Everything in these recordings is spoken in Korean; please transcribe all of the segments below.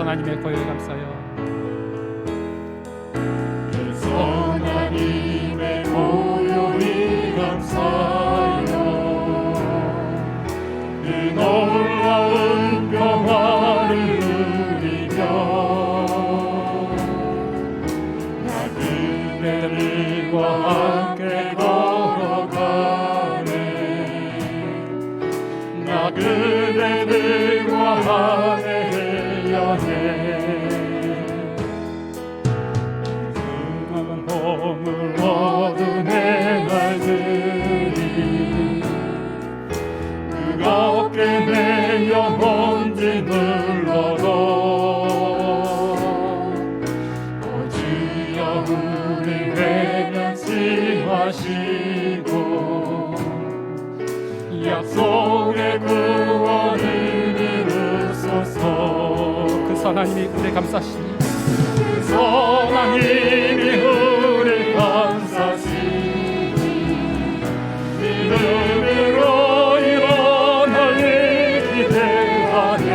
선하님의 고요히 감사요. 그 선하님의 고요히 감사요. 그 놀라운 평화를 누리며 나 그대들과 함께 걸어가네. 나 그대들과 함께 여행. 수많은 봄을 어둠의 날들이 뜨겁게 내 영혼 짓눌러도 오 주여 우리 회개치 하시고 약속의 구원을 이루소서. 그 선하님이 우리 감싸시니 그 선하님이 우리 감싸시니 믿음으로 일어날 일 기대하네.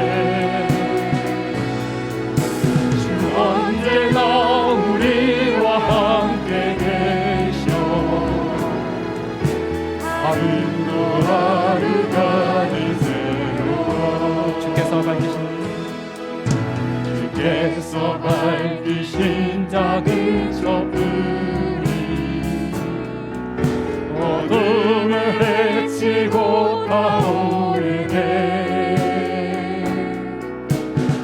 주 언제나 우리와 함께 계셔. 하루도 하루가 새로워. 주께서 밝히신 주께서 밝히신 작은 촛불이 어둠을 헤치고 타오르네.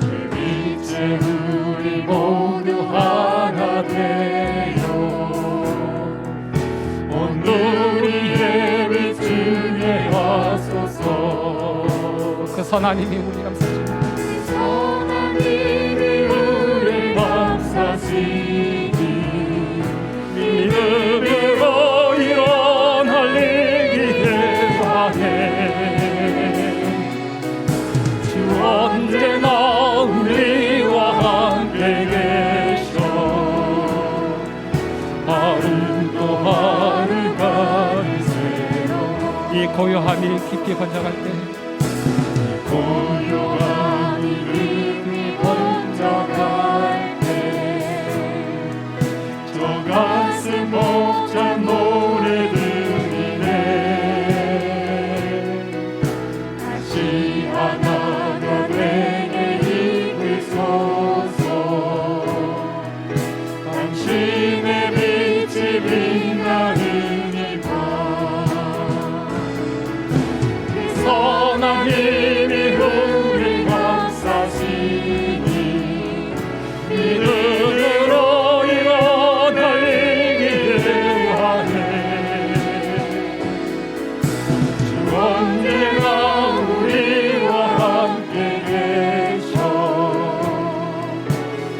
그 빛에 우리 모두 하나 되어 온누리의 빛중에 와소서. 그 선하님이 우리 감싸시니 믿음으로 일어날 일 기대하네. 주 언제나 우리와 함께 계셔. 하루도 하루가 새로워. 이 고요함이 깊이 번져갈 때 고요한 이름이 번져갈 때 저 가슴 벅찬 노래들이네. 다시 하나가 되게 이끌소서. 당신의 빛이 빛나는 이 밤. 선하님이 우리 감싸시니 믿음으로 일어날 일 기대하네. 주 언제나 우리와 함께 계셔.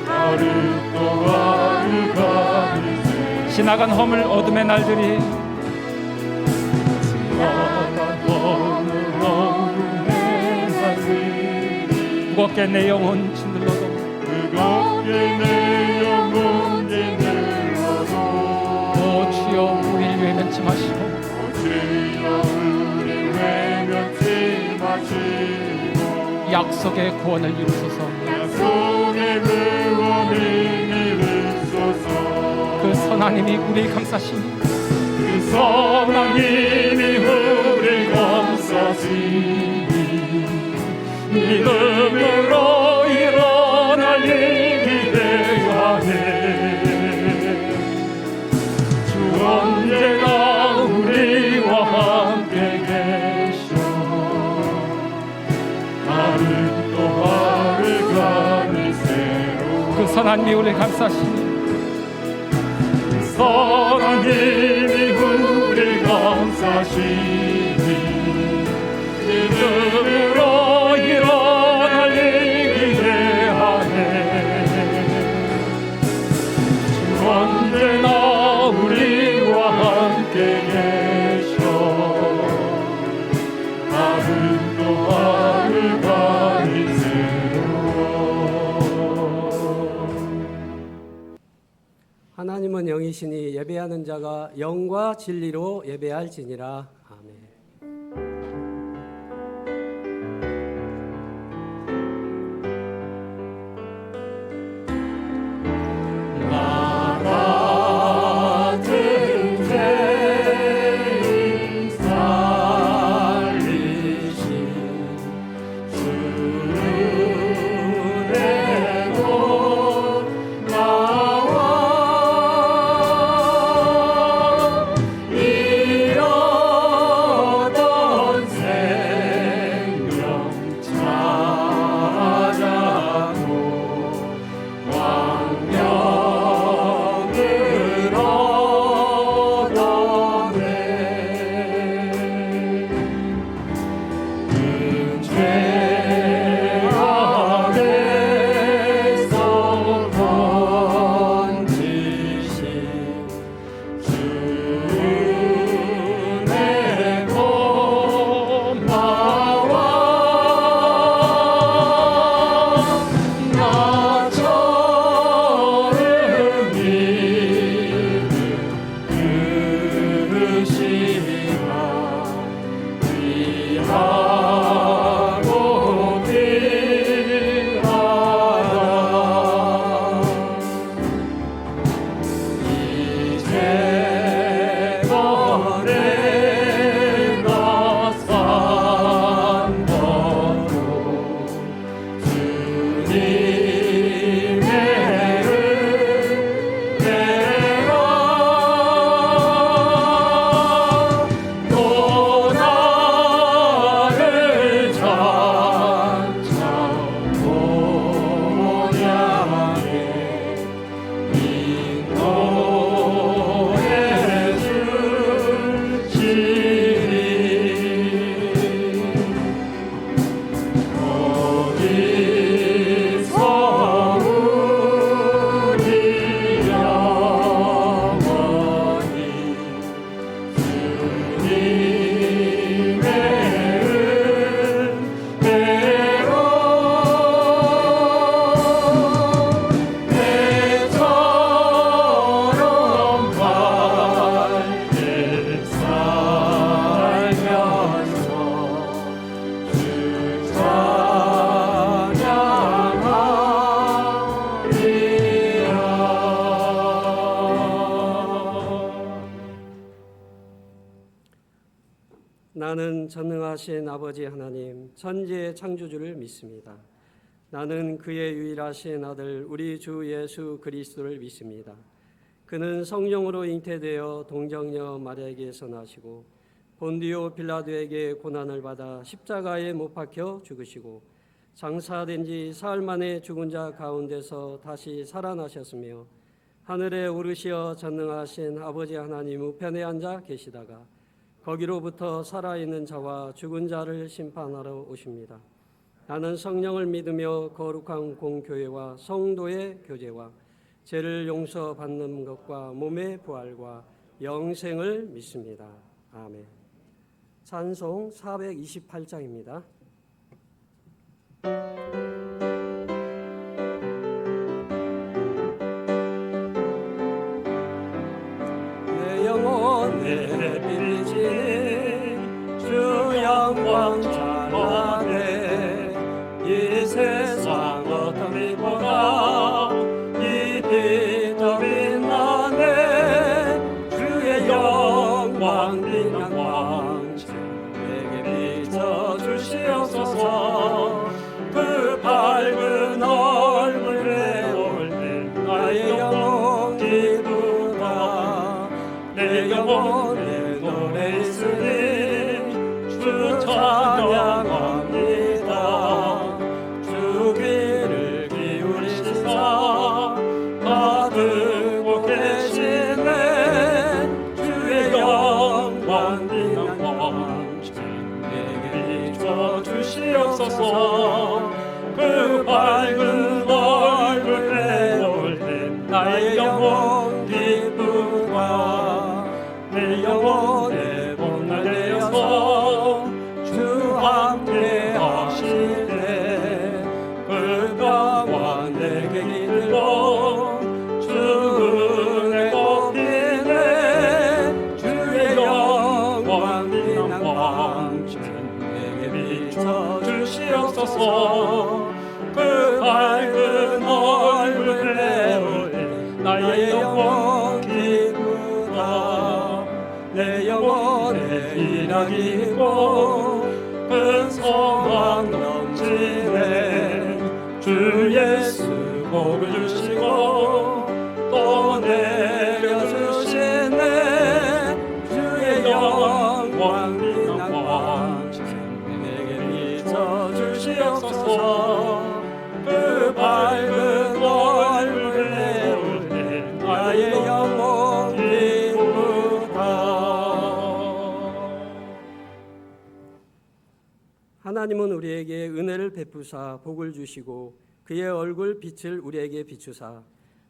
하루 또 하루가 지나간 허물 어둠의 날들이 무겁게 내 영혼 짓눌러도 뜨겁게 내 영혼 짓눌러도 오 주여 우리를 외면치 마시고 주여 우리 외면치 마시고 약속의 구원을 이루소서. 약속의 구원을 이루소서. 그 선하님이 우리 감싸시니 그 선하님이 우리 감싸시니 믿음으로 일어날 일 기대하네. 주 언제나 우리와 함께 계셔. 하루 또 하루가 새로워. 그 선하님이 우리 감싸시니 선하님이 우리 감싸시니 믿음으로 일어날 일 기대하네. 주 언제나 우리와 함께 계셔. 하루 또 하루가 새로워. 하나님은 영이시니 예배하는 자가 영과 진리로 예배할지니라. 아멘. 나는 전능하신 아버지 하나님 천지의 창조주를 믿습니다. 나는 그의 유일하신 아들 우리 주 예수 그리스도를 믿습니다. 그는 성령으로 잉태되어 동정녀 마리아에게서 나시고 본디오 빌라도에게 고난을 받아 십자가에 못 박혀 죽으시고 장사된 지 사흘 만에 죽은 자 가운데서 다시 살아나셨으며 하늘에 오르시어 전능하신 아버지 하나님 우편에 앉아 계시다가 거기로부터 살아있는 자와 죽은 자를 심판하러 오십니다. 나는 성령을 믿으며 거룩한 공교회와 성도의 교제와 죄를 용서받는 것과 몸의 부활과 영생을 믿습니다. 아멘. 찬송 428장입니다. 내 영혼에 빌리지니 주 영광 찬란해. 이 세상 어떤 빛보다 이 빛 더 빛나네. 주의 영광 빛난 광채 내게 비춰주시옵소서. 그 밝은 얼굴에 올 때 나의 영혼 기쁘다. 내 영혼에 노래 있으니 주 찬양합니다. 주 귀를 기울이시사 다 듣고 계시네. 주의 영광 빛난 광채 내게 비춰주시옵소서. 그 밝은 얼굴에 올 때 나의 영혼 기쁘다. 내 영혼에 봄날되어서 주 함께 하시네. 그 평화 내게 이끌고 주 은혜 곱이네. 주의 영광 빛난 광채 내게 비춰주시옵소서. 그 밝은 얼굴에 올 때 나의 영혼 기쁘다. 내 영혼에 일하기 있고 큰 소망 넘치네. 주 예수 복을 주시고 또 내려주시네. 주의 영광 빛난 광채 내게 비춰주시옵소서. 그 밝은 얼굴에 올 때 나의 영혼 하나님은 우리에게 은혜를 베푸사 복을 주시고 그의 얼굴 빛을 우리에게 비추사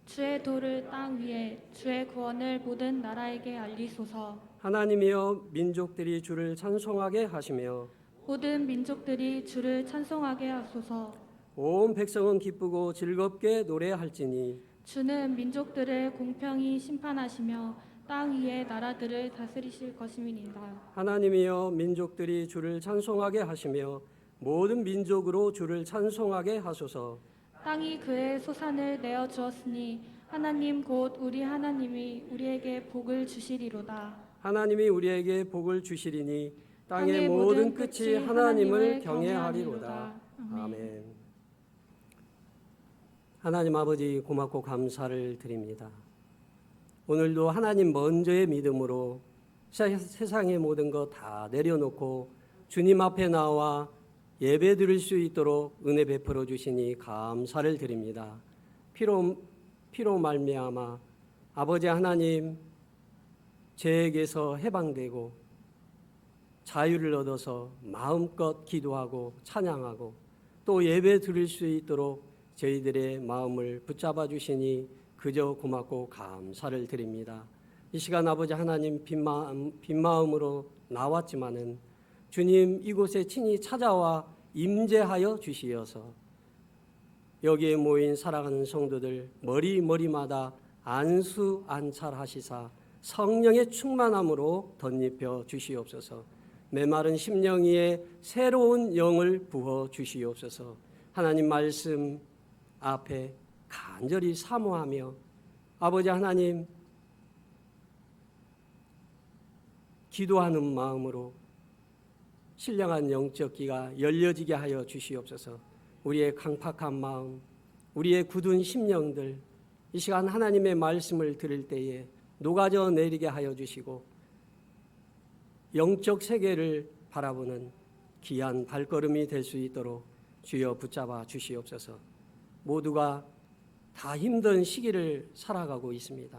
주의 도를 땅 위에 주의 구원을 모든 나라에게 알리소서. 하나님이여 민족들이 주를 찬송하게 하시며 모든 민족들이 주를 찬송하게 하소서. 온 백성은 기쁘고 즐겁게 노래할지니 주는 민족들을 공평히 심판하시며 땅 위의 나라들을 다스리실 것임이니이다. 하나님이여 민족들이 주를 찬송하게 하시며 모든 민족으로 주를 찬송하게 하소서. 땅이 그의 소산을 내어 주었으니 하나님 곧 우리 하나님이 우리에게 복을 주시리로다. 하나님이 우리에게 복을 주시리니 땅의 모든 끝이 하나님을 경외하리로다. 아멘. 하나님 아버지 고맙고 감사를 드립니다. 오늘도 하나님 먼저의 믿음으로 세상의 모든 것 다 내려놓고 주님 앞에 나와 예배 드릴 수 있도록 은혜 베풀어 주시니 감사를 드립니다. 피로 말미암아 아버지 하나님 죄에게서 해방되고 자유를 얻어서 마음껏 기도하고 찬양하고 또 예배 드릴 수 있도록 저희들의 마음을 붙잡아 주시니 그저 고맙고 감사를 드립니다. 이 시간 아버지 하나님 빈 마음으로 나왔지만은 주님 이곳에 친히 찾아와 임재하여 주시어서 여기에 모인 사랑하는 성도들 머리마다 안수 안찰하시사 성령의 충만함으로 덧입혀 주시옵소서. 메마른 심령 위에 새로운 영을 부어 주시옵소서. 하나님 말씀 앞에 간절히 사모하며 아버지 하나님 기도하는 마음으로 신령한 영적 귀가 열려지게 하여 주시옵소서. 우리의 강팍한 마음, 우리의 굳은 심령들 이 시간 하나님의 말씀을 들을 때에 녹아져 내리게 하여 주시고 영적 세계를 바라보는 귀한 발걸음이 될 수 있도록 주여 붙잡아 주시옵소서. 모두가 다 힘든 시기를 살아가고 있습니다.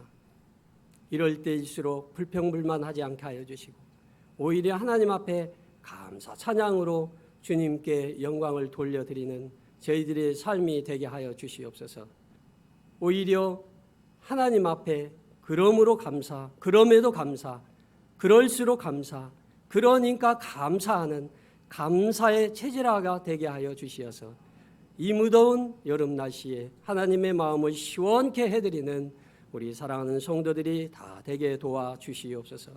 이럴 때일수록 불평불만하지 않게 하여 주시고 오히려 하나님 앞에 감사 찬양으로 주님께 영광을 돌려드리는 저희들의 삶이 되게 하여 주시옵소서. 오히려 하나님 앞에 그러므로 감사, 그럼에도 감사, 그럴수록 감사, 그러니까 감사하는 감사의 체질화가 되게 하여 주시어서 이 무더운 여름 날씨에 하나님의 마음을 시원케 해드리는 우리 사랑하는 성도들이 다 되게 도와주시옵소서.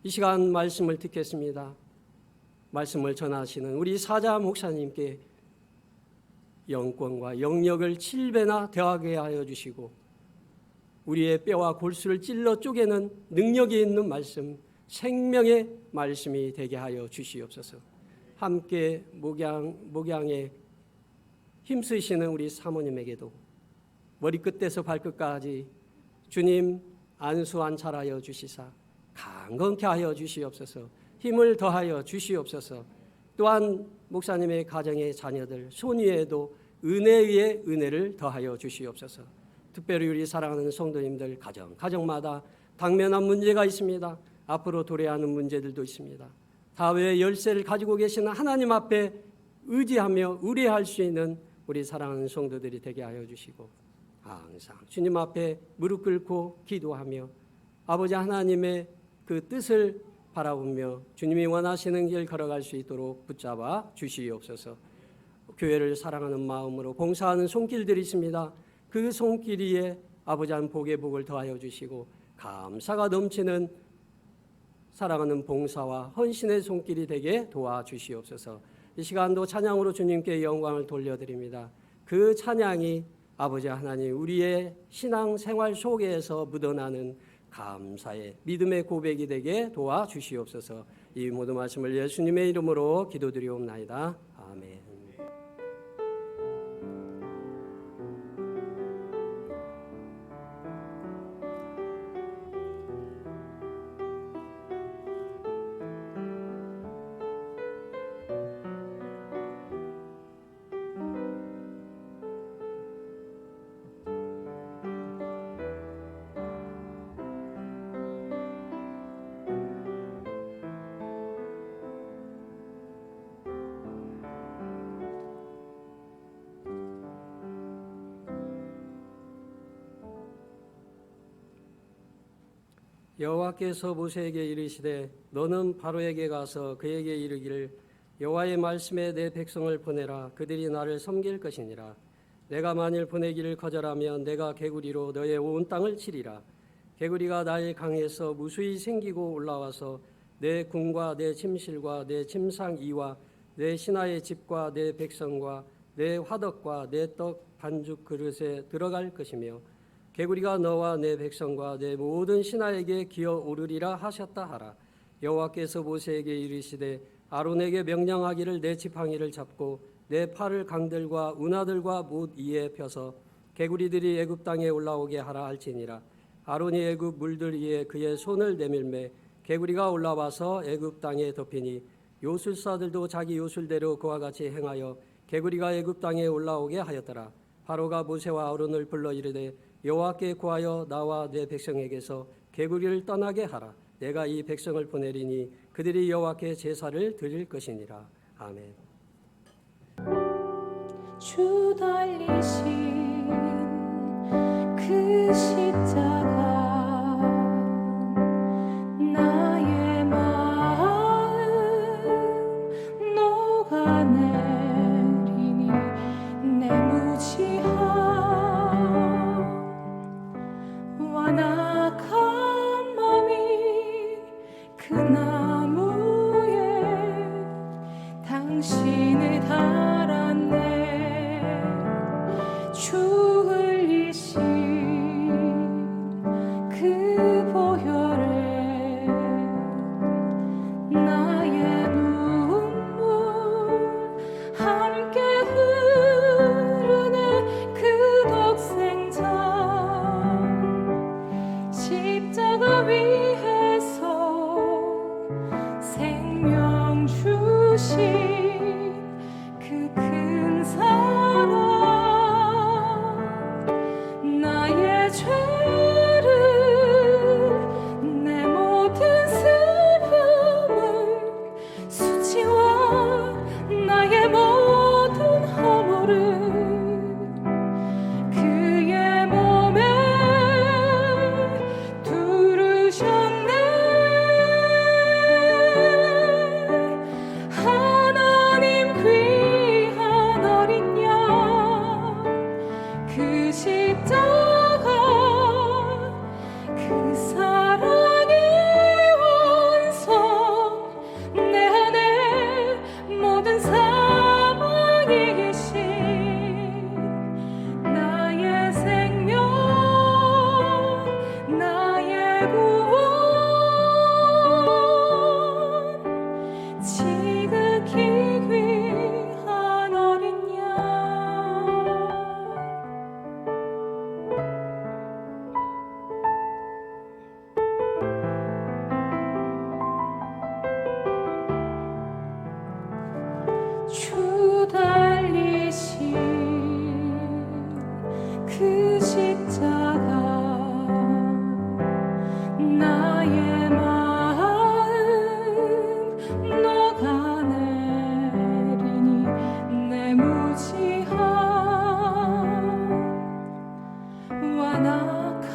이 시간 말씀을 듣겠습니다. 말씀을 전하시는 우리 사자 목사님께 영권과 영력을 7배나 더하게 하여 주시고 우리의 뼈와 골수를 찔러 쪼개는 능력이 있는 말씀, 생명의 말씀이 되게 하여 주시옵소서. 함께 목양에 힘쓰시는 우리 사모님에게도 머리끝에서 발끝까지 주님 안수안찰하여 주시사 강건케 하여 주시옵소서. 힘을 더하여 주시옵소서. 또한 목사님의 가정의 자녀들 손위에도 은혜 위에 은혜를 더하여 주시옵소서. 특별히 우리 사랑하는 성도님들 가정마다 당면한 문제가 있습니다. 앞으로 도래하는 문제들도 있습니다. 다윗의 열쇠를 가지고 계시는 하나님 앞에 의지하며 의뢰할 수 있는 우리 사랑하는 성도들이 되게 하여 주시고 항상 주님 앞에 무릎 꿇고 기도하며 아버지 하나님의 그 뜻을 바라보며 주님이 원하시는 길 걸어갈 수 있도록 붙잡아 주시옵소서. 교회를 사랑하는 마음으로 봉사하는 손길들이 있습니다. 그 손길 위에 아버지 한 복의 복을 더하여 주시고 감사가 넘치는 사랑하는 봉사와 헌신의 손길이 되게 도와주시옵소서. 이 시간도 찬양으로 주님께 영광을 돌려드립니다. 그 찬양이 아버지 하나님 우리의 신앙생활 속에서 묻어나는 감사의 믿음의 고백이 되게 도와주시옵소서. 이 모든 말씀을 예수님의 이름으로 기도드리옵나이다. 아멘. 여호와께서 모세에게 이르시되 너는 바로에게 가서 그에게 이르기를 여호와의 말씀에 내 백성을 보내라. 그들이 나를 섬길 것이니라. 내가 만일 보내기를 거절하면 내가 개구리로 너의 온 땅을 치리라. 개구리가 나의 강에서 무수히 생기고 올라와서 내 궁과 내 침실과 내 침상 이와 내 신하의 집과 내 백성과 내 화덕과 내 떡 반죽 그릇에 들어갈 것이며 개구리가 너와 내 백성과 내 모든 신하에게 기어오르리라 하셨다 하라. 여호와께서 모세에게 이르시되 아론에게 명령하기를 내 지팡이를 잡고 내 팔을 강들과 운하들과 못 위에 펴서 개구리들이 애굽 땅에 올라오게 하라 할지니라. 아론이 애굽 물들 위에 그의 손을 내밀매 개구리가 올라와서 애굽 땅에 덮이니 요술사들도 자기 요술대로 그와 같이 행하여 개구리가 애굽 땅에 올라오게 하였더라. 바로가 모세와 아론을 불러 이르되 여호와께 구하여 나와 내 백성에게서 개구리를 떠나게 하라. 내가 이 백성을 보내리니 그들이 여호와께 제사를 드릴 것이니라. 아멘. 주 달리신 그 십자가 나의 마음 녹아내리니 내 무지한 완악한 맘이 그 나무에 당신을 달았네. 주 흘리신 그 보혈에 나의 눈물이 그 사랑의 완성 내 안에 모든 사망이 계신 나의 생명 나의 구원 지극히 귀한 어린 양 주 달리신 그 십자가 나의 마음 녹아내리니 내 무지한 완악한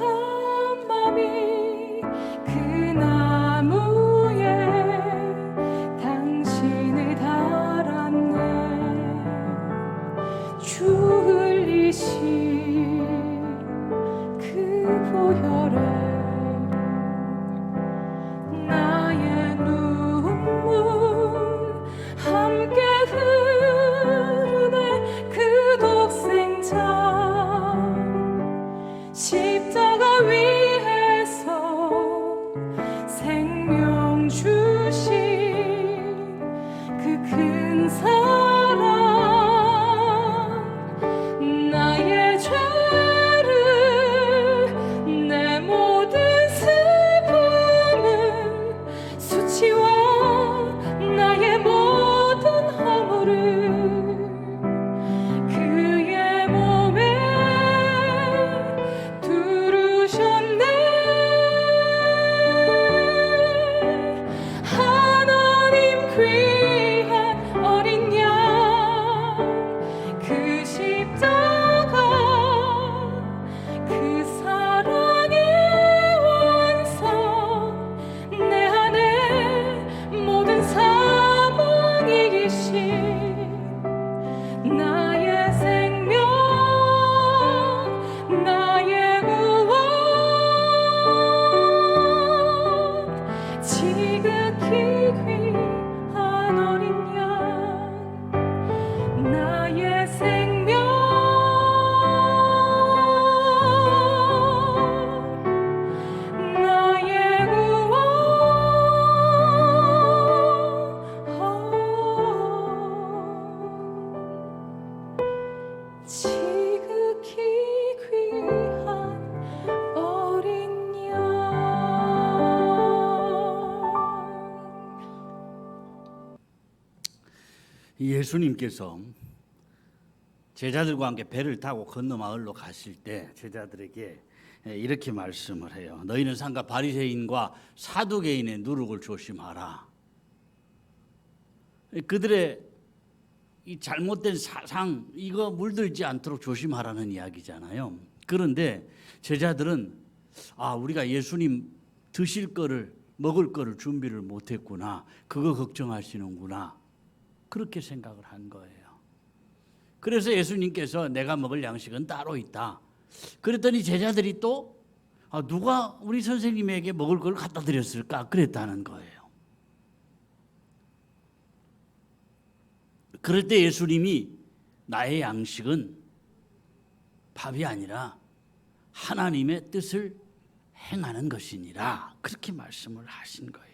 맘이 그 나무에 당신을 달았네 주 흘리신 그 보혈에 나의 눈물 함께 흐르네 그 독생자 십자가 위에서 생명 주신 그 큰 사랑 나의 죄를 내 모든 슬픔을 수치와 나의 모든 허물을 그의 몸에 두르셨네 하나님 귀한 어린 양 그 십자가 그 사랑의 완성 내 안에 모든 사망이 계신 나의 생명 나의 구원 지극히 귀한 어린 양 나의 생명 나의 구원 지극히 귀한 어린 양 예수님께서 제자들과 함께 배를 타고 건너 마을로 가실 때 제자들에게 이렇게 말씀을 해요. 너희는 상가 바리새인과 사두개인의 누룩을 조심하라. 그들의 이 잘못된 사상 이거 물들지 않도록 조심하라는 이야기잖아요. 그런데 제자들은 우리가 예수님 드실 거를 먹을 거를 준비를 못했구나. 그거 걱정하시는구나. 그렇게 생각을 한 거예요. 그래서 예수님께서 내가 먹을 양식은 따로 있다. 그랬더니 제자들이 또 누가 우리 선생님에게 먹을 걸 갖다 드렸을까? 그랬다는 거예요. 그럴 때 예수님이 나의 양식은 밥이 아니라 하나님의 뜻을 행하는 것이니라. 그렇게 말씀을 하신 거예요.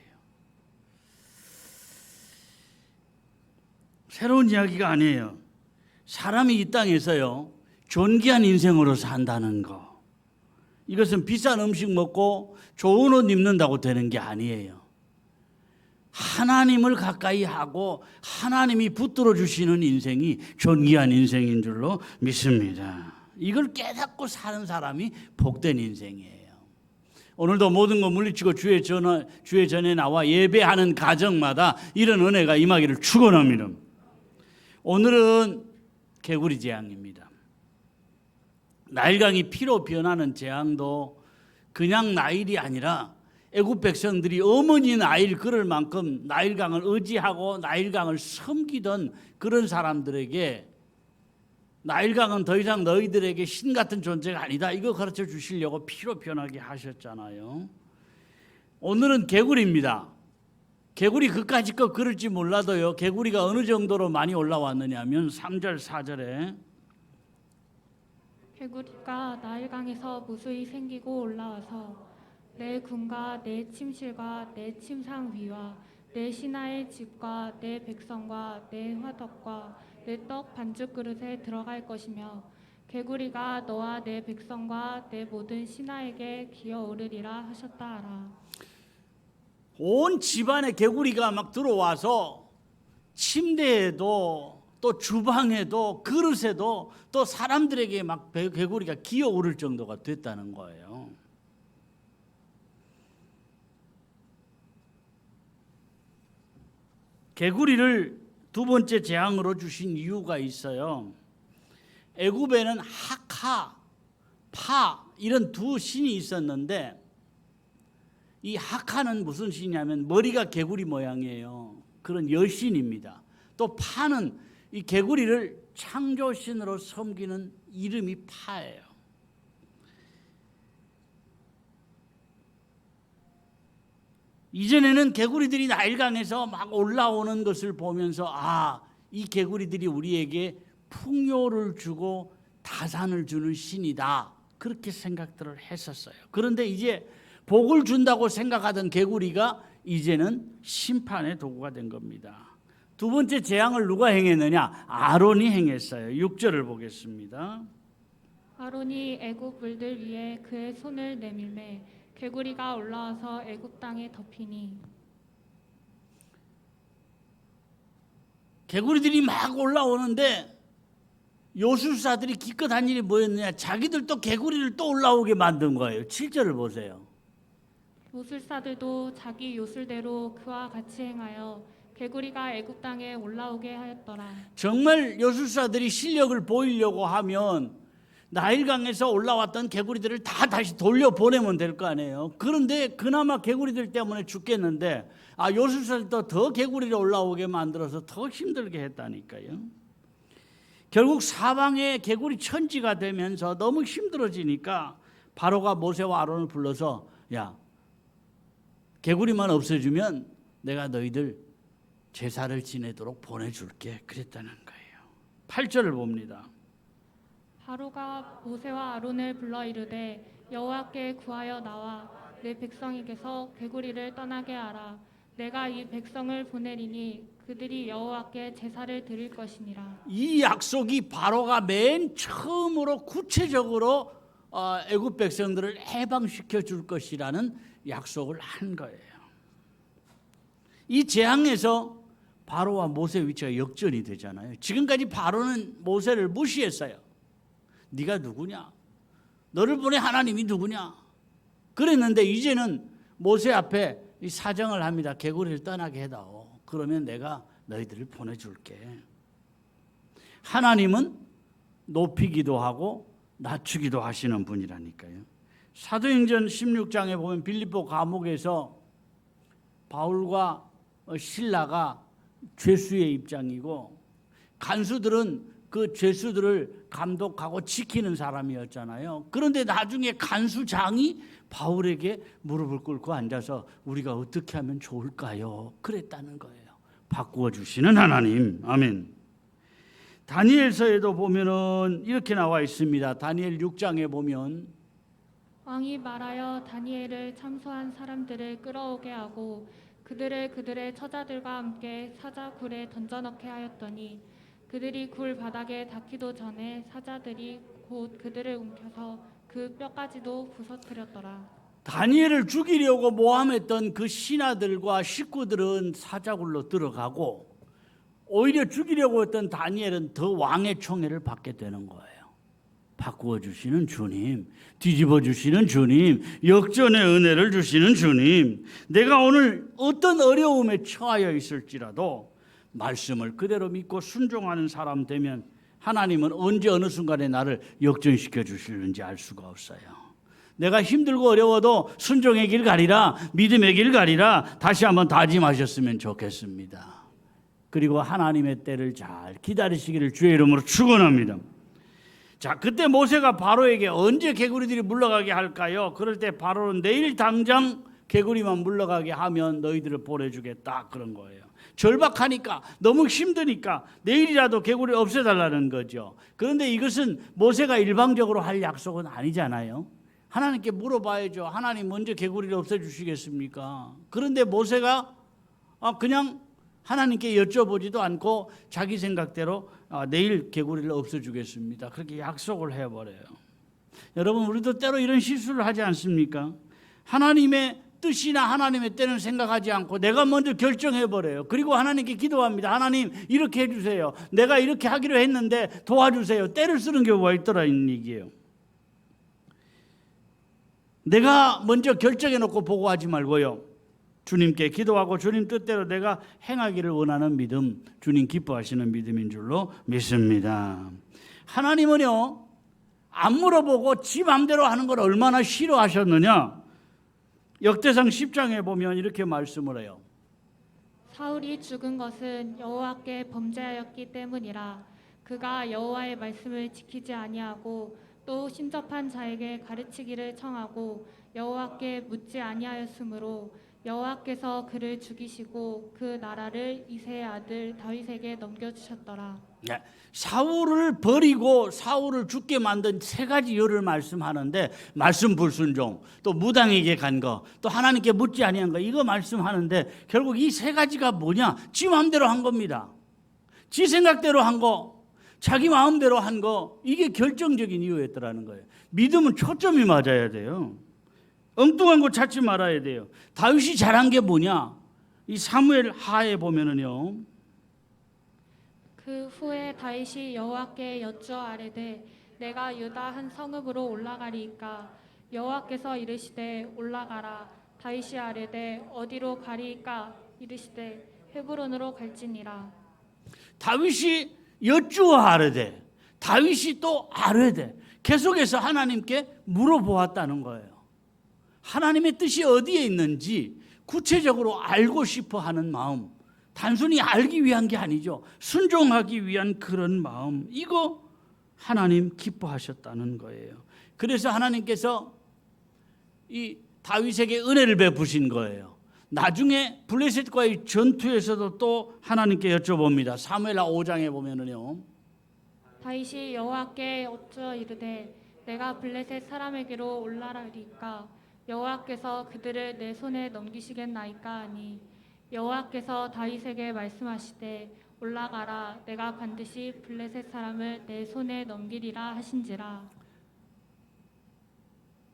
새로운 이야기가 아니에요. 사람이 이 땅에서요 존귀한 인생으로 산다는 거, 이것은 비싼 음식 먹고 좋은 옷 입는다고 되는 게 아니에요. 하나님을 가까이 하고 하나님이 붙들어 주시는 인생이 존귀한 인생인 줄로 믿습니다. 이걸 깨닫고 사는 사람이 복된 인생이에요. 오늘도 모든 거 물리치고 주의 전에 나와 예배하는 가정마다 이런 은혜가 임하기를 축원합니다. 오늘은 개구리 재앙입니다. 나일강이 피로 변하는 재앙도 그냥 나일이 아니라 애굽 백성들이 어머니 나일 그럴 만큼 나일강을 의지하고 나일강을 섬기던 그런 사람들에게 나일강은 더 이상 너희들에게 신 같은 존재가 아니다. 이거 가르쳐 주시려고 피로 변하게 하셨잖아요. 오늘은 개구리입니다. 개구리 그까짓 거 그럴지 몰라도요. 개구리가 어느 정도로 많이 올라왔느냐 하면 3절 4절에 개구리가 나일강에서 무수히 생기고 올라와서 내 군과 내 침실과 내 침상 위와 내 신하의 집과 내 백성과 내 화덕과 내 떡 반죽 그릇에 들어갈 것이며 개구리가 너와 내 백성과 내 모든 신하에게 기어오르리라 하셨다 하라. 온 집안에 개구리가 막 들어와서 침대에도 또 주방에도 그릇에도 또 사람들에게 막 개구리가 기어오를 정도가 됐다는 거예요. 개구리를 두 번째 재앙으로 주신 이유가 있어요. 애굽에는 하카, 파 이런 두 신이 있었는데 이 하카는 무슨 신이냐면 머리가 개구리 모양이에요. 그런 여신입니다. 또 파는 이 개구리를 창조신으로 섬기는 이름이 파예요. 이전에는 개구리들이 나일강에서 막 올라오는 것을 보면서 이 개구리들이 우리에게 풍요를 주고 다산을 주는 신이다. 그렇게 생각들을 했었어요. 그런데 이제 복을 준다고 생각하던 개구리가 이제는 심판의 도구가 된 겁니다. 두 번째 재앙을 누가 행했느냐? 아론이 행했어요. 6절을 보겠습니다. 아론이 애굽 물들 위에 그의 손을 내밀매 개구리가 올라와서 애굽 땅에 덮이니. 개구리들이 막 올라오는데 요술사들이 기껏 한 일이 뭐였느냐? 자기들도 개구리를 또 올라오게 만든 거예요. 7절을 보세요. 요술사들도 자기 요술대로 그와 같이 행하여 개구리가 애굽 땅에 올라오게 하였더라. 정말 요술사들이 실력을 보이려고 하면 나일강에서 올라왔던 개구리들을 다 다시 돌려보내면 될 거 아니에요. 그런데 그나마 개구리들 때문에 죽겠는데 요술사들도 더 개구리를 올라오게 만들어서 더 힘들게 했다니까요. 결국 사방에 개구리 천지가 되면서 너무 힘들어지니까 바로가 모세와 아론을 불러서 야, 개구리만 없애주면 내가 너희들 제사를 지내도록 보내줄게 그랬다는 거예요. 8절을 봅니다. 바로가 모세와 아론을 불러 이르되 여호와께 구하여 나와 내 백성에게서 개구리를 떠나게 하라. 내가 이 백성을 보내리니 그들이 여호와께 제사를 드릴 것이니라. 이 약속이 바로가 맨 처음으로 구체적으로 애굽 백성들을 해방시켜 줄 것이라는 약속을 한 거예요. 이 재앙에서 바로와 모세 위치가 역전이 되잖아요. 지금까지 바로는 모세를 무시했어요. 네가 누구냐? 너를 보내 하나님이 누구냐? 그랬는데 이제는 모세 앞에 이 사정을 합니다. 개구리를 떠나게 해다오. 그러면 내가 너희들을 보내줄게. 하나님은 높이기도 하고 낮추기도 하시는 분이라니까요. 사도행전 16장에 보면 빌립보 감옥에서 바울과 실라가 죄수의 입장이고 간수들은 그 죄수들을 감독하고 지키는 사람이었잖아요. 그런데 나중에 간수장이 바울에게 무릎을 꿇고 앉아서 우리가 어떻게 하면 좋을까요? 그랬다는 거예요. 바꾸어 주시는 하나님. 아멘. 다니엘서에도 보면은 이렇게 나와 있습니다. 다니엘 6장에 보면 왕이 말하여 다니엘을 참소한 사람들을 끌어오게 하고 그들을 그들의 처자들과 함께 사자굴에 던져넣게 하였더니 그들이 굴 바닥에 닿기도 전에 사자들이 곧 그들을 움켜서 그 뼈까지도 부서뜨렸더라. 다니엘을 죽이려고 모함했던 그 신하들과 식구들은 사자굴로 들어가고 오히려 죽이려고 했던 다니엘은 더 왕의 총애를 받게 되는 거예요. 바꾸어 주시는 주님, 뒤집어 주시는 주님, 역전의 은혜를 주시는 주님. 내가 오늘 어떤 어려움에 처하여 있을지라도 말씀을 그대로 믿고 순종하는 사람 되면 하나님은 언제 어느 순간에 나를 역전시켜 주시는지 알 수가 없어요. 내가 힘들고 어려워도 순종의 길 가리라, 믿음의 길 가리라 다시 한번 다짐하셨으면 좋겠습니다. 그리고 하나님의 때를 잘 기다리시기를 주의 이름으로 축원합니다. 자, 그때 모세가 바로에게 언제 개구리들이 물러가게 할까요? 그럴 때 바로는 내일 당장 개구리만 물러가게 하면 너희들을 보내주겠다 그런 거예요. 절박하니까 너무 힘드니까 내일이라도 개구리 없애달라는 거죠. 그런데 이것은 모세가 일방적으로 할 약속은 아니잖아요. 하나님께 물어봐야죠. 하나님 먼저 개구리를 없애주시겠습니까? 그런데 모세가 그냥 하나님께 여쭤보지도 않고 자기 생각대로 내일 개구리를 없애주겠습니다. 그렇게 약속을 해버려요. 여러분, 우리도 때로 이런 실수를 하지 않습니까? 하나님의 뜻이나 하나님의 때는 생각하지 않고 내가 먼저 결정해버려요. 그리고 하나님께 기도합니다. 하나님 이렇게 해주세요. 내가 이렇게 하기로 했는데 도와주세요. 때를 쓰는 경우가 있더라는 얘기예요. 내가 먼저 결정해놓고 보고하지 말고요. 주님께 기도하고 주님 뜻대로 내가 행하기를 원하는 믿음, 주님 기뻐하시는 믿음인 줄로 믿습니다. 하나님은요, 안 물어보고 지 맘대로 하는 걸 얼마나 싫어하셨느냐. 역대상 10장에 보면 이렇게 말씀을 해요. 사울이 죽은 것은 여호와께 범죄하였기 때문이라. 그가 여호와의 말씀을 지키지 아니하고 또 신접한 자에게 가르치기를 청하고 여호와께 묻지 아니하였으므로 여호와께서 그를 죽이시고 그 나라를 이새의 아들 다윗에게 넘겨주셨더라. 네, 사울을 버리고 사울을 죽게 만든 세 가지 이유를 말씀하는데, 말씀 불순종, 또 무당에게 간 거, 또 하나님께 묻지 아니한 거, 이거 말씀하는데 결국 이 세 가지가 뭐냐? 지 마음대로 한 겁니다. 지 생각대로 한 거, 자기 마음대로 한 거, 이게 결정적인 이유였더라는 거예요. 믿음은 초점이 맞아야 돼요. 엉뚱한 거 찾지 말아야 돼요. 다윗이 잘한 게 뭐냐? 이 사무엘 하에 보면은요. 그 후에 다윗이 여호와께 여쭈어 아뢰되 내가 유다 한 성읍으로 올라가리이까 여호와께서 이르시되 올라가라. 다윗이 아뢰되 어디로 가리이까 이르시되 헤브론으로 갈지니라. 다윗이 여쭈어 아뢰되, 다윗이 또 아뢰되, 계속해서 하나님께 물어보았다는 거예요. 하나님의 뜻이 어디에 있는지 구체적으로 알고 싶어 하는 마음, 단순히 알기 위한 게 아니죠. 순종하기 위한 그런 마음, 이거 하나님 기뻐하셨다는 거예요. 그래서 하나님께서 이 다윗에게 은혜를 베푸신 거예요. 나중에 블레셋과의 전투에서도 또 하나님께 여쭤봅니다. 사무엘하 5장에 보면은요. 다윗이 여호와께 어찌 이르되 내가 블레셋 사람에게로 올라가리까 여호와께서 그들을 내 손에 넘기시겠나이까 하니 여호와께서 다윗에게 말씀하시되 올라가라. 내가 반드시 블레셋 사람을 내 손에 넘기리라 하신지라.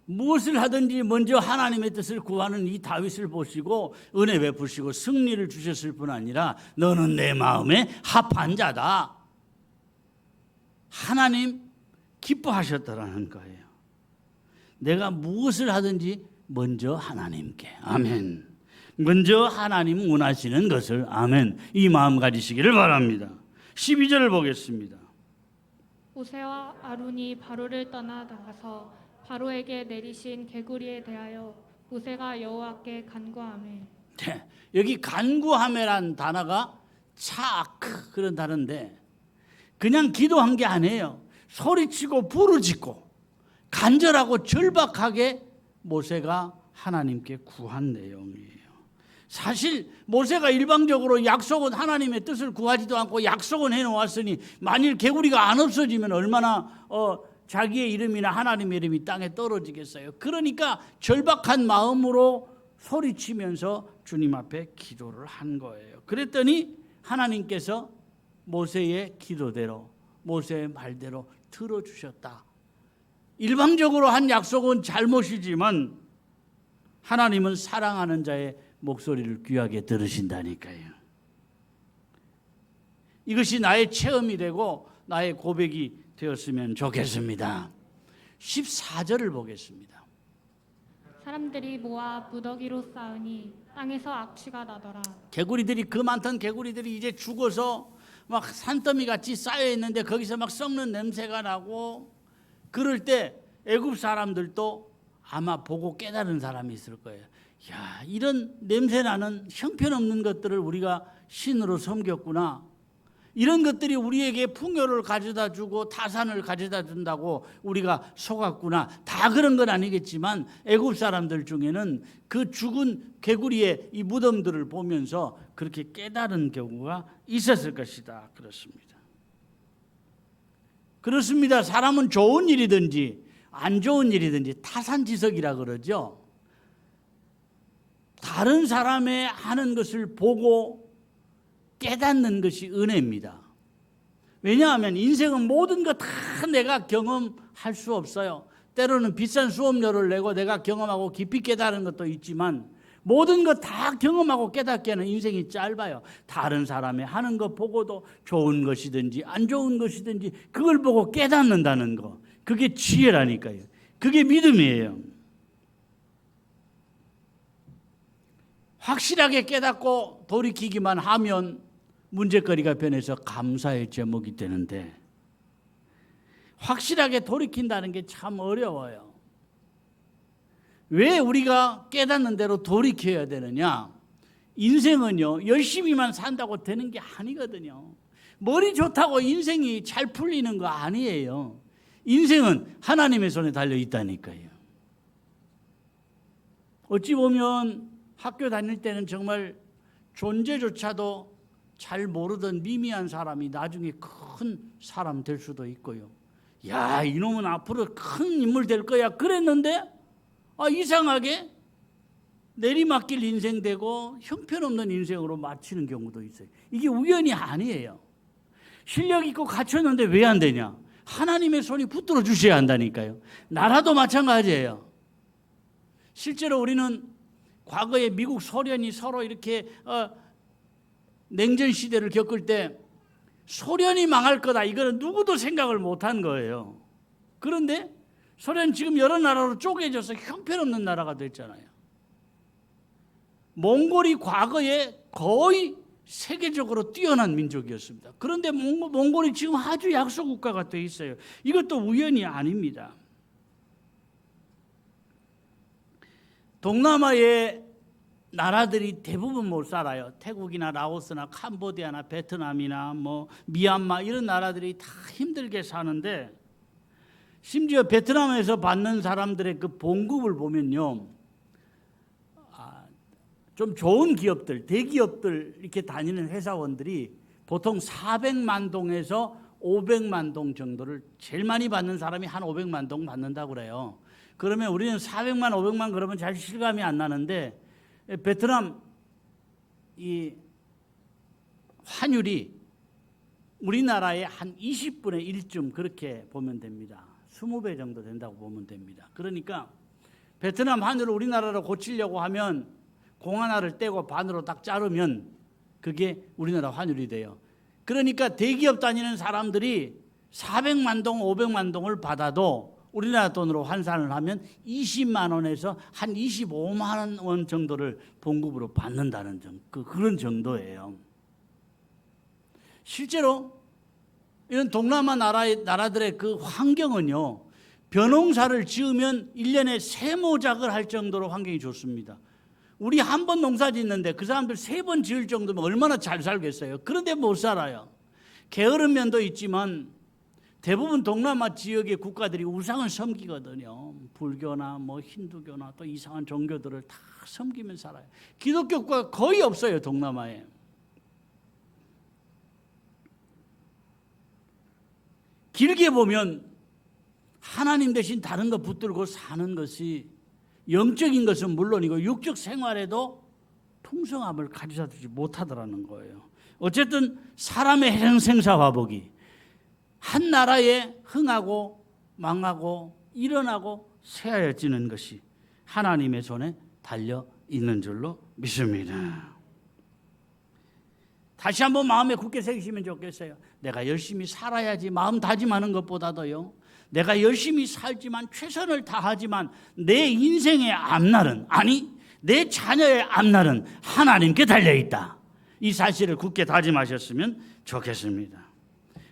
무엇을 하든지 먼저 하나님의 뜻을 구하는 이 다윗을 보시고 은혜 베푸시고 승리를 주셨을 뿐 아니라 너는 내 마음에 합한 자다. 하나님 기뻐하셨다라는 거예요. 내가 무엇을 하든지 먼저 하나님께. 아멘. 먼저 하나님 원하시는 것을. 아멘. 이 마음 가지시기를 바랍니다. 12절을 보겠습니다. 모세와 아론이 바로를 떠나 나가서 바로에게 내리신 개구리에 대하여 모세가 여호와께 간구하매. 네, 여기 간구하매란 단어가 차크 그런 단어인데 그냥 기도한 게 아니에요. 소리치고 부르짖고 간절하고 절박하게 모세가 하나님께 구한 내용이에요. 사실 모세가 일방적으로 약속은 하나님의 뜻을 구하지도 않고 약속은 해놓았으니 만일 개구리가 안 없어지면 얼마나 자기의 이름이나 하나님의 이름이 땅에 떨어지겠어요. 그러니까 절박한 마음으로 소리치면서 주님 앞에 기도를 한 거예요. 그랬더니 하나님께서 모세의 기도대로 모세의 말대로 들어주셨다. 일방적으로 한 약속은 잘못이지만 하나님은 사랑하는 자의 목소리를 귀하게 들으신다니까요. 이것이 나의 체험이 되고 나의 고백이 되었으면 좋겠습니다. 14절을 보겠습니다. 사람들이 모아 무더기로 쌓으니 땅에서 악취가 나더라. 개구리들이 그 많던 개구리들이 이제 죽어서 막 산더미 같이 쌓여 있는데 거기서 막 썩는 냄새가 나고 그럴 때 애굽 사람들도 아마 보고 깨달은 사람이 있을 거예요. 야, 이런 냄새 나는 형편없는 것들을 우리가 신으로 섬겼구나. 이런 것들이 우리에게 풍요를 가져다 주고 타산을 가져다 준다고 우리가 속았구나. 다 그런 건 아니겠지만 애굽 사람들 중에는 그 죽은 개구리의 이 무덤들을 보면서 그렇게 깨달은 경우가 있었을 것이다. 그렇습니다. 사람은 좋은 일이든지 안 좋은 일이든지 타산지석이라 그러죠. 다른 사람의 하는 것을 보고 깨닫는 것이 은혜입니다. 왜냐하면 인생은 모든 것 다 내가 경험할 수 없어요. 때로는 비싼 수업료를 내고 내가 경험하고 깊이 깨달은 것도 있지만 모든 것 다 경험하고 깨닫기에는 인생이 짧아요. 다른 사람의 하는 것 보고도 좋은 것이든지 안 좋은 것이든지 그걸 보고 깨닫는다는 거, 그게 지혜라니까요. 그게 믿음이에요. 확실하게 깨닫고 돌이키기만 하면 문제거리가 변해서 감사의 제목이 되는데 확실하게 돌이킨다는 게 참 어려워요. 왜 우리가 깨닫는 대로 돌이켜야 되느냐? 인생은요, 열심히만 산다고 되는 게 아니거든요. 머리 좋다고 인생이 잘 풀리는 거 아니에요. 인생은 하나님의 손에 달려 있다니까요. 어찌 보면 학교 다닐 때는 정말 존재조차도 잘 모르던 미미한 사람이 나중에 큰 사람 될 수도 있고요. 야, 이놈은 앞으로 큰 인물 될 거야 그랬는데 이상하게 내리막길 인생 되고 형편없는 인생으로 마치는 경우도 있어요. 이게 우연이 아니에요. 실력 있고 갖췄는데 왜 안 되냐? 하나님의 손이 붙들어 주셔야 한다니까요. 나라도 마찬가지예요. 실제로 우리는 과거에 미국 소련이 서로 이렇게 냉전 시대를 겪을 때 소련이 망할 거다, 이거는 누구도 생각을 못한 거예요. 그런데 소련 지금 여러 나라로 쪼개져서 형편없는 나라가 됐잖아요. 몽골이 과거에 거의 세계적으로 뛰어난 민족이었습니다. 그런데 몽골이 지금 아주 약소 국가가 돼 있어요. 이것도 우연이 아닙니다. 동남아의 나라들이 대부분 못 살아요. 태국이나 라오스나 캄보디아나 베트남이나 미얀마 이런 나라들이 다 힘들게 사는데, 심지어 베트남에서 받는 사람들의 그 봉급을 보면요, 좀 좋은 기업들, 대기업들 이렇게 다니는 회사원들이 보통 400만 동에서 500만 동 정도를, 제일 많이 받는 사람이 한 500만 동 받는다고 그래요. 그러면 우리는 400만, 500만 그러면 잘 실감이 안 나는데, 베트남 이 환율이 우리나라의 한 20분의 1쯤 그렇게 보면 됩니다. 20배 정도 된다고 보면 됩니다. 그러니까 베트남 환율을 우리나라로 고치려고 하면 공 하나를 떼고 반으로 딱 자르면 그게 우리나라 환율이 돼요. 그러니까 대기업 다니는 사람들이 400만 동, 500만 동을 받아도 우리나라 돈으로 환산을 하면 20만 원에서 한 25만 원 정도를 봉급으로 받는다는 그런 정도예요. 실제로 이런 동남아 나라들의 그 환경은요, 벼농사를 지으면 1년에 3모작을 할 정도로 환경이 좋습니다. 우리 한 번 농사 짓는데 그 사람들 3번 지을 정도면 얼마나 잘 살겠어요. 그런데 못 살아요. 게으른 면도 있지만 대부분 동남아 지역의 국가들이 우상을 섬기거든요. 불교나 힌두교나 또 이상한 종교들을 다 섬기면 살아요. 기독교가 거의 없어요, 동남아에. 길게 보면 하나님 대신 다른 거 붙들고 사는 것이 영적인 것은 물론이고 육적 생활에도 풍성함을 가져다 주지 못하더라는 거예요. 어쨌든 사람의 행생사화복이 한 나라에 흥하고 망하고 일어나고 쇠하여지는 것이 하나님의 손에 달려 있는 줄로 믿습니다. 다시 한번 마음에 굳게 새기시면 좋겠어요. 내가 열심히 살아야지 마음 다짐하는 것보다도요, 내가 열심히 살지만 최선을 다하지만 내 인생의 앞날은, 아니 내 자녀의 앞날은 하나님께 달려있다. 이 사실을 굳게 다짐하셨으면 좋겠습니다.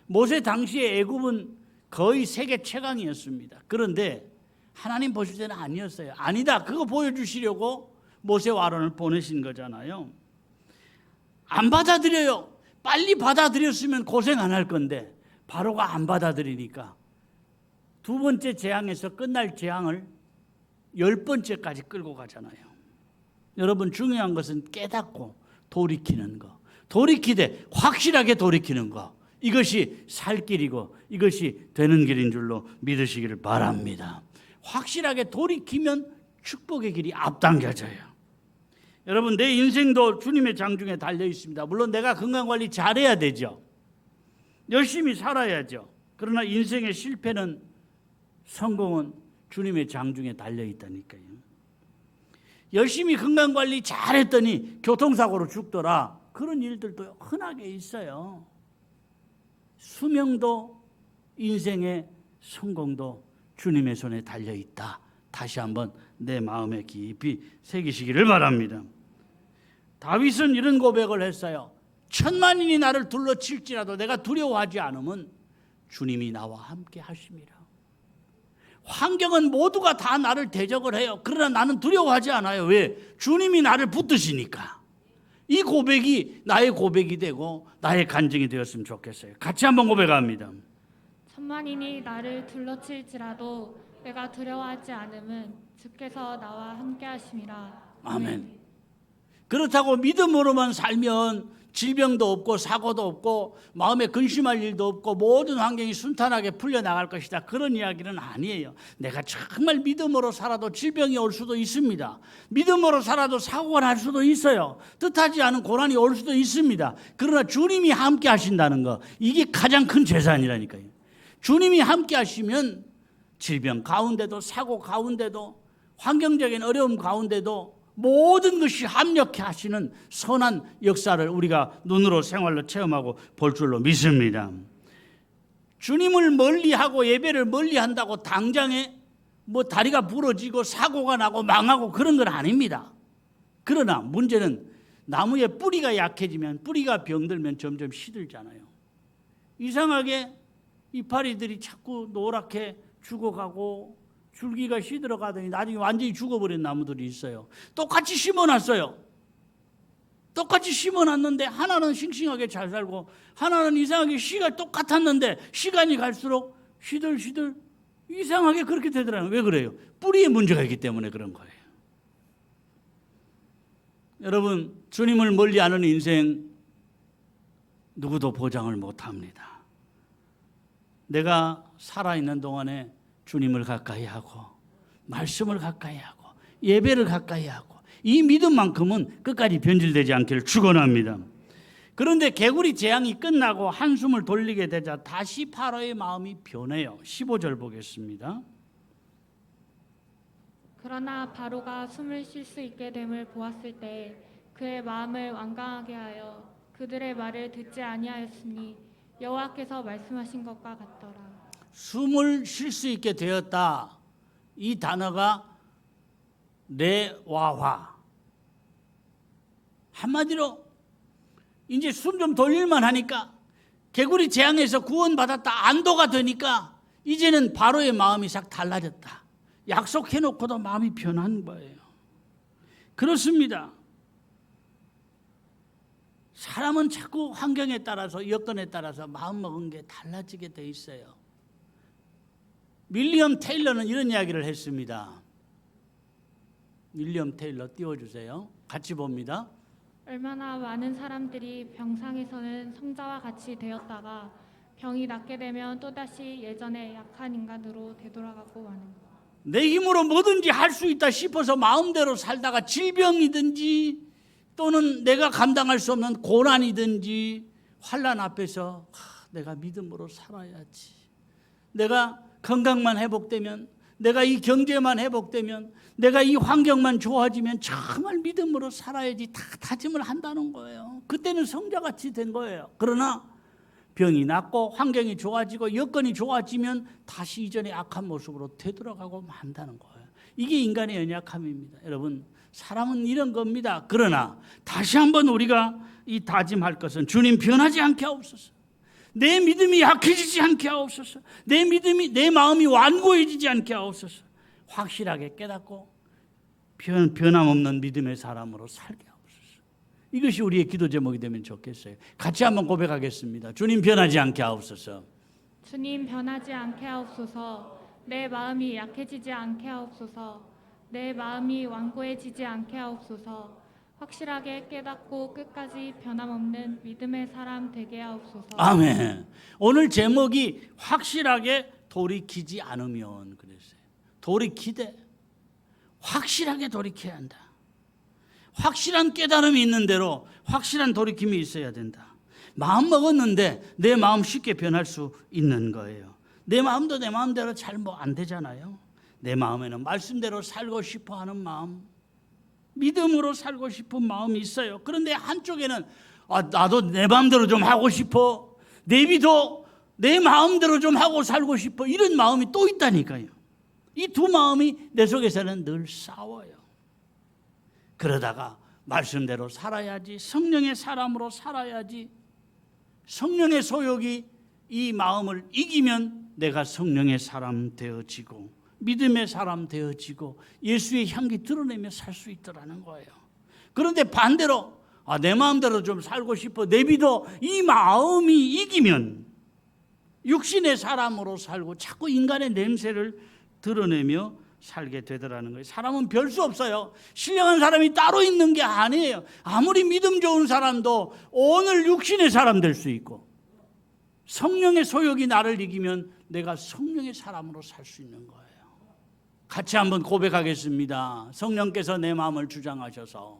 모세 당시에 애굽은 거의 세계 최강이었습니다. 그런데 하나님 보실 때는 아니었어요. 아니다, 그거 보여주시려고 모세와 아론을 보내신 거잖아요. 안 받아들여요. 빨리 받아들였으면 고생 안 할 건데 바로가 안 받아들이니까 두 번째 재앙에서 끝날 재앙을 10번째까지 끌고 가잖아요. 여러분, 중요한 것은 깨닫고 돌이키는 거. 돌이키되 확실하게 돌이키는 거. 이것이 살 길이고 이것이 되는 길인 줄로 믿으시기를 바랍니다. 확실하게 돌이키면 축복의 길이 앞당겨져요. 여러분, 내 인생도 주님의 장중에 달려 있습니다. 물론 내가 건강관리 잘해야 되죠. 열심히 살아야죠. 그러나 인생의 실패는, 성공은 주님의 장중에 달려 있다니까요. 열심히 건강관리 잘했더니 교통사고로 죽더라. 그런 일들도 흔하게 있어요. 수명도 인생의 성공도 주님의 손에 달려 있다. 다시 한번 내 마음에 깊이 새기시기를 바랍니다. 다윗은 이런 고백을 했어요. 천만인이 나를 둘러칠지라도 내가 두려워하지 않으면 주님이 나와 함께 하심이라. 환경은 모두가 다 나를 대적을 해요. 그러나 나는 두려워하지 않아요. 왜? 주님이 나를 붙드시니까. 이 고백이 나의 고백이 되고 나의 간증이 되었으면 좋겠어요. 같이 한번 고백합니다. 천만인이 나를 둘러칠지라도 내가 두려워하지 않음은 주께서 나와 함께 하심이라. 아멘. 그렇다고 믿음으로만 살면 질병도 없고 사고도 없고 마음에 근심할 일도 없고 모든 환경이 순탄하게 풀려나갈 것이다. 그런 이야기는 아니에요. 내가 정말 믿음으로 살아도 질병이 올 수도 있습니다. 믿음으로 살아도 사고가 날 수도 있어요. 뜻하지 않은 고난이 올 수도 있습니다. 그러나 주님이 함께 하신다는 거, 이게 가장 큰 재산이라니까요. 주님이 함께 하시면 질병 가운데도, 사고 가운데도, 환경적인 어려움 가운데도 모든 것이 합력해 하시는 선한 역사를 우리가 눈으로 생활로 체험하고 볼 줄로 믿습니다. 주님을 멀리하고 예배를 멀리한다고 당장에 뭐 다리가 부러지고 사고가 나고 망하고 그런 건 아닙니다. 그러나 문제는 나무의 뿌리가 약해지면, 뿌리가 병들면 점점 시들잖아요. 이상하게 이파리들이 자꾸 노랗게 죽어가고 줄기가 시들어가더니 나중에 완전히 죽어버린 나무들이 있어요. 똑같이 심어놨어요. 똑같이 심어놨는데 하나는 싱싱하게 잘 살고 하나는 이상하게 씨가 똑같았는데 시간이 갈수록 시들시들 이상하게 그렇게 되더라고요. 왜 그래요? 뿌리에 문제가 있기 때문에 그런 거예요. 여러분, 주님을 멀리하는 인생 누구도 보장을 못합니다. 내가 살아있는 동안에 주님을 가까이 하고 말씀을 가까이 하고 예배를 가까이 하고 이 믿음만큼은 끝까지 변질되지 않기를 축원합니다. 그런데 개구리 재앙이 끝나고 한숨을 돌리게 되자 다시 파라오의 마음이 변해요. 15절 보겠습니다. 그러나 바로가 숨을 쉴 수 있게 됨을 보았을 때 그의 마음을 완강하게 하여 그들의 말을 듣지 아니하였으니 여호와께서 말씀하신 것과 같더라. 숨을 쉴 수 있게 되었다. 이 단어가 레와화. 한마디로 이제 숨 좀 돌릴만 하니까, 개구리 재앙에서 구원받았다, 안도가 되니까 이제는 바로의 마음이 싹 달라졌다. 약속해놓고도 마음이 변한 거예요. 그렇습니다. 사람은 자꾸 환경에 따라서, 여건에 따라서 마음먹은 게 달라지게 돼 있어요. 윌리엄 테일러는 이런 이야기를 했습니다. 윌리엄 테일러 띄워주세요. 같이 봅니다. 얼마나 많은 사람들이 병상에서는 성자와 같이 되었다가 병이 낫게 되면 또다시 예전의 약한 인간으로 되돌아가고 마는 것. 내 힘으로 뭐든지 할 수 있다 싶어서 마음대로 살다가 질병이든지 또는 내가 감당할 수 없는 고난이든지 환난 앞에서 내가 믿음으로 살아야지, 내가 건강만 회복되면, 내가 이 경제만 회복되면, 내가 이 환경만 좋아지면 정말 믿음으로 살아야지 다 다짐을 한다는 거예요. 그때는 성자같이 된 거예요. 그러나 병이 낫고 환경이 좋아지고 여건이 좋아지면 다시 이전의 악한 모습으로 되돌아가고 만다는 거예요. 이게 인간의 연약함입니다. 여러분, 사람은 이런 겁니다. 그러나 다시 한번 우리가 이 다짐할 것은 주님 변하지 않게 하옵소서. 내 믿음이 약해지지 않게 하옵소서. 내 마음이 완고해지지 않게 하옵소서. 확실하게 깨닫고 변함없는 믿음의 사람으로 살게 하옵소서. 이것이 우리의 기도 제목이 되면 좋겠어요. 같이 한번 고백하겠습니다. 주님 변하지 않게 하옵소서. 주님 변하지 않게 하옵소서. 내 마음이 약해지지 않게 하옵소서. 내 마음이 완고해지지 않게 하옵소서. 확실하게 깨닫고 끝까지 변함없는 믿음의 사람 되게 하옵소서. 아멘. 오늘 제목이 확실하게 돌이키지 않으면 그랬어요. 돌이키되 확실하게 돌이켜야 한다. 확실한 깨달음이 있는 대로 확실한 돌이킴이 있어야 된다. 마음 먹었는데 내 마음 쉽게 변할 수 있는 거예요. 내 마음도 내 마음대로 잘 뭐 안 되잖아요. 내 마음에는 말씀대로 살고 싶어 하는 마음, 믿음으로 살고 싶은 마음이 있어요. 그런데 한쪽에는 나도 내 마음대로 좀 하고 싶어, 내비도 내 마음대로 좀 하고 살고 싶어, 이런 마음이 또 있다니까요. 이 두 마음이 내 속에서는 늘 싸워요. 그러다가 말씀대로 살아야지, 성령의 사람으로 살아야지, 성령의 소욕이 이 마음을 이기면 내가 성령의 사람 되어지고 믿음의 사람 되어지고 예수의 향기 드러내며 살 수 있더라는 거예요. 그런데 반대로 내 마음대로 좀 살고 싶어, 내비도 이 마음이 이기면 육신의 사람으로 살고 자꾸 인간의 냄새를 드러내며 살게 되더라는 거예요. 사람은 별 수 없어요. 신령한 사람이 따로 있는 게 아니에요. 아무리 믿음 좋은 사람도 오늘 육신의 사람 될 수 있고, 성령의 소욕이 나를 이기면 내가 성령의 사람으로 살 수 있는 거예요. 같이 한번 고백하겠습니다. 성령께서 내 마음을 주장하셔서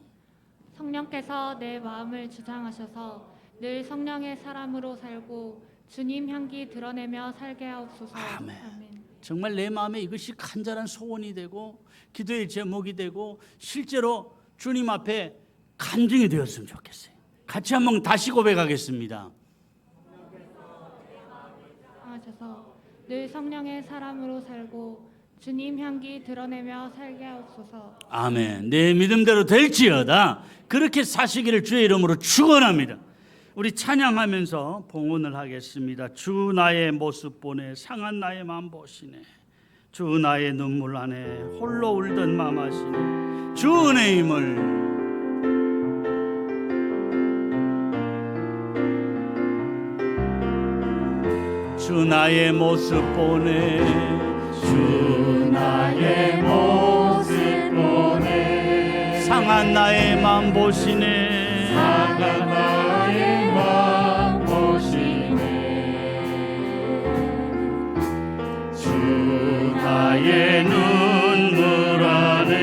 성령께서 내 마음을 주장하셔서 늘 성령의 사람으로 살고 주님 향기 드러내며 살게 하옵소서. 아멘. 아멘. 정말 내 마음에 이것이 간절한 소원이 되고 기도의 제목이 되고 실제로 주님 앞에 간증이 되었으면 좋겠어요. 같이 한번 다시 고백하겠습니다. 하셔서 늘 성령의 사람으로 살고 주님 향기 드러내며 살게 하옵소서. 아멘. 내 믿음대로 될지어다. 그렇게 사시기를 주의 이름으로 축원합니다. 우리 찬양하면서 봉헌을 하겠습니다. 주 나의 모습 보네, 상한 나의 맘 보시네. 주 나의 눈물 안에 홀로 울던 맘 하시네. 주 은혜임을 주 나의 모습 보네, 주 나의 모습 보네. 상한 나의 맘 보시네. 상한 나의 맘 보시네. 주 나의 눈물 안에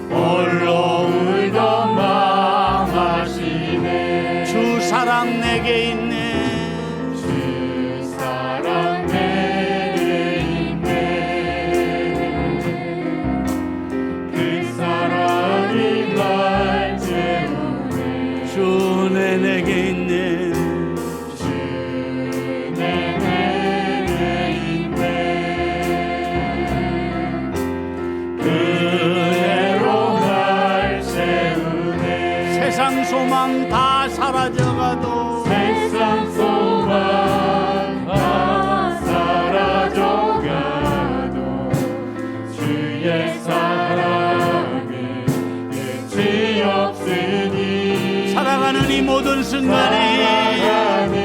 홀로 울던 맘 하시네. 주 사랑 내게 있네. 주 사랑 내게 있네. 그 사랑이 날 채우네. 주 은혜 내게 있네. 주 내게 있네. 그대로 날 채우네. 세상 소망 다 사라져가도 세상 소망 다 사라져가도 주의 사랑은 끝이 없으니. 살아가는 이 모든 순간이 살아가는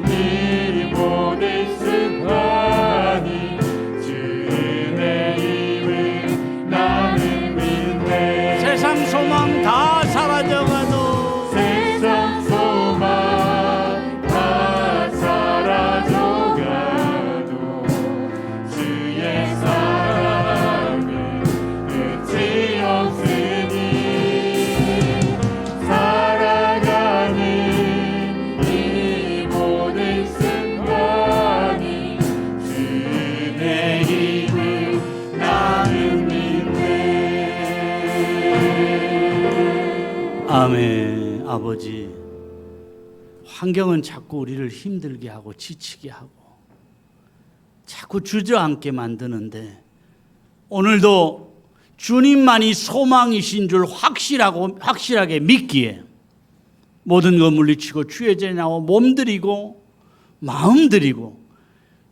이 모든 순간이 주 은혜임을 나는 믿네. 세상 소망 다 사라져가도 세상 소망 다 사라져가도 주의 사랑은 끝이 없으니. 살아가는 이 모든 순간이 주 은혜임을 나는 믿네. 아멘. 아버지, 환경은 자꾸 우리를 힘들게 하고 지치게 하고 자꾸 주저앉게 만드는데 오늘도 주님만이 소망이신 줄 확실하게 믿기에 모든 것 물리치고 주의 제 나와 몸들이고 마음들이고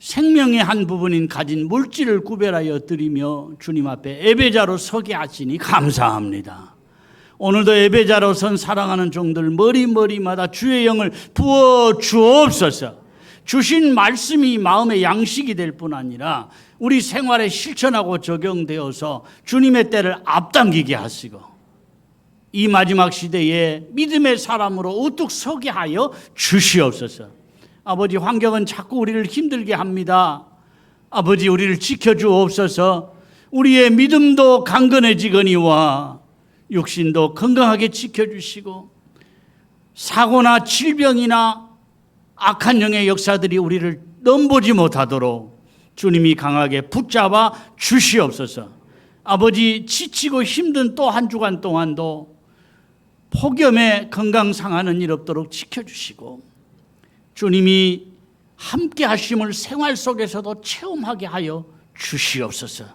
생명의 한 부분인 가진 물질을 구별하여 드리며 주님 앞에 예배자로 서게 하시니 감사합니다. 오늘도 예배자로 선 사랑하는 종들 머리마다 주의 영을 부어 주옵소서. 주신 말씀이 마음의 양식이 될 뿐 아니라 우리 생활에 실천하고 적용되어서 주님의 때를 앞당기게 하시고 이 마지막 시대에 믿음의 사람으로 우뚝 서게 하여 주시옵소서. 아버지, 환경은 자꾸 우리를 힘들게 합니다. 아버지, 우리를 지켜주옵소서. 우리의 믿음도 강건해지거니와 육신도 건강하게 지켜주시고 사고나 질병이나 악한 영의 역사들이 우리를 넘보지 못하도록 주님이 강하게 붙잡아 주시옵소서. 아버지, 지치고 힘든 또 한 주간 동안도 폭염에 건강 상하는 일 없도록 지켜주시고 주님이 함께 하심을 생활 속에서도 체험하게 하여 주시옵소서.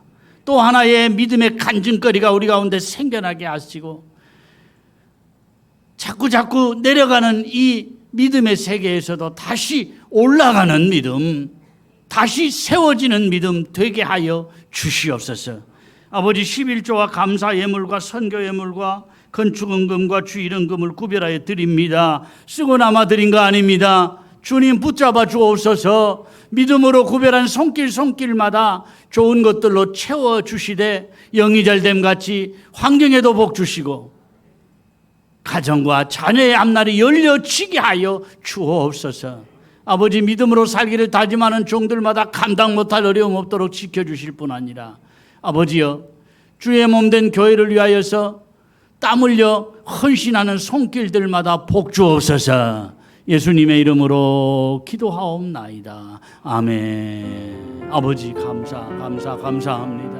또 하나의 믿음의 간증거리가 우리 가운데 생겨나게 하시고 자꾸 내려가는 이 믿음의 세계에서도 다시 올라가는 믿음, 다시 세워지는 믿음 되게 하여 주시옵소서. 아버지, 11조와 감사 예물과 선교 예물과 건축원금과 주일원금을 구별하여 드립니다. 쓰고 남아 드린 거 아닙니다. 주님 붙잡아 주옵소서. 믿음으로 구별한 손길마다 좋은 것들로 채워주시되 영이 잘됨 같이 환경에도 복 주시고 가정과 자녀의 앞날이 열려지게 하여 주옵소서. 아버지, 믿음으로 살기를 다짐하는 종들마다 감당 못할 어려움 없도록 지켜주실 뿐 아니라 아버지여, 주의 몸된 교회를 위하여서 땀 흘려 헌신하는 손길들마다 복 주옵소서. 예수님의 이름으로 기도하옵나이다. 아멘. 아버지, 감사합니다.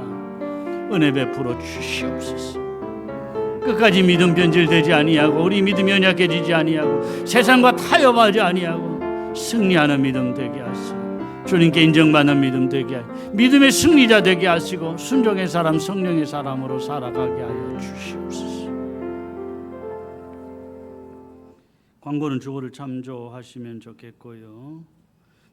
은혜 베풀어 주시옵소서. 끝까지 믿음 변질되지 아니하고 우리 믿음이 연약해지지 아니하고 세상과 타협하지 아니하고 승리하는 믿음 되게 하시고 주님께 인정받는 믿음 되게 하시고 믿음의 승리자 되게 하시고 순종의 사람, 성령의 사람으로 살아가게 하여 주시옵소서. 광고는 주보를 참조하시면 좋겠고요.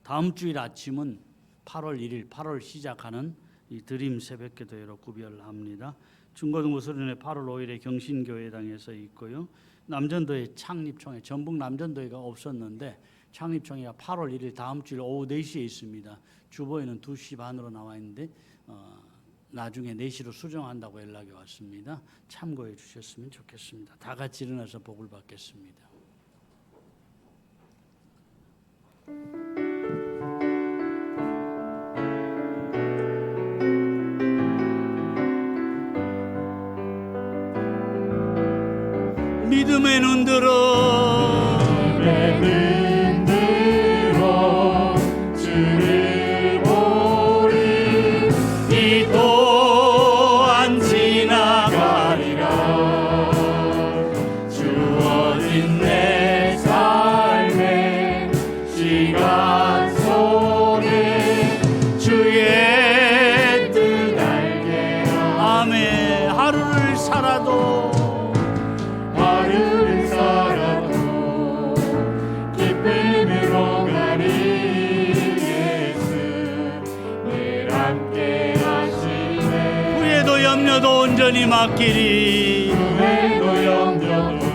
다음 주일 아침은 8월 1일 8월 시작하는 이 드림 새벽기도회로 구별합니다. 중고등부 수련회 8월 5일에 경신교회당에서 있고요. 남전도회 창립총회, 전북 남전도회가 없었는데 창립총회가 8월 1일 다음 주일 오후 4시에 있습니다. 주보에는 2시 반으로 나와 있는데 나중에 4시로 수정한다고 연락이 왔습니다. 참고해 주셨으면 좋겠습니다. 다 같이 일어나서 복을 받겠습니다. 믿음의 눈 들어 주를 보리 이 또한 지나가리라. 주어진 내 삶의 시간 속에 주의 뜻 알게 아멘. 하루를 살아도 하루를 살아도 기쁨으로 가리. 예수 늘 함께 하시네. 후회도 염려도 온전히 맡기리. 후회도 염려도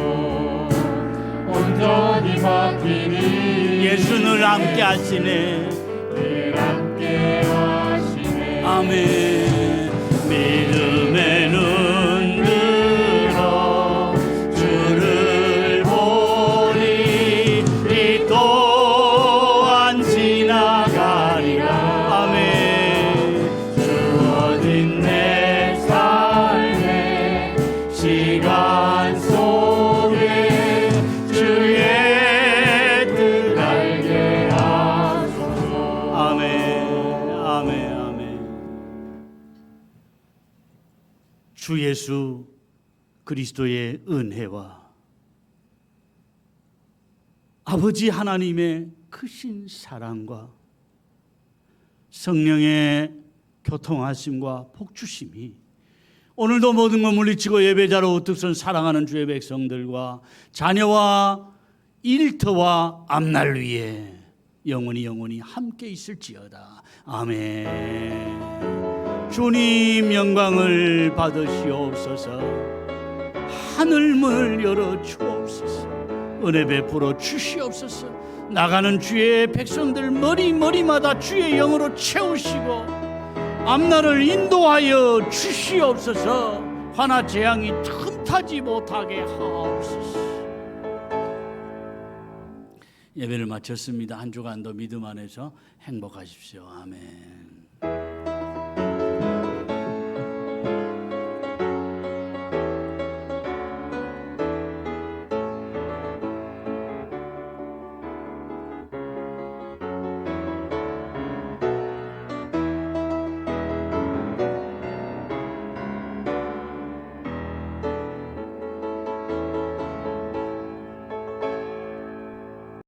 온전히 맡기니. 예수 늘 함께 하시네. 늘 함께 하시네. 아멘. 믿음의 눈 들어 주를 보리. 이 또한 지나가리라. 아멘. 주어진 내 삶의 시간 속에 주의 뜻 알게 하소서. 아멘. 주 예수 그리스도의 은혜와 아버지 하나님의 크신 사랑과 성령의 교통하심과 복주심이 오늘도 모든 것 물리치고 예배자로 우뚝 선 사랑하는 주의 백성들과 자녀와 일터와 앞날 위에 영원히 함께 있을지어다. 아멘. 주님 영광을 받으시옵소서. 하늘 문을 열어 주옵소서. 은혜 베풀어 주시옵소서. 나가는 주의 백성들 머리마다 주의 영으로 채우시고 앞날을 인도하여 주시옵소서. 화나 재앙이 틈타지 못하게 하옵소서. 예배를 마쳤습니다. 한 주간도 믿음 안에서 행복하십시오. 아멘.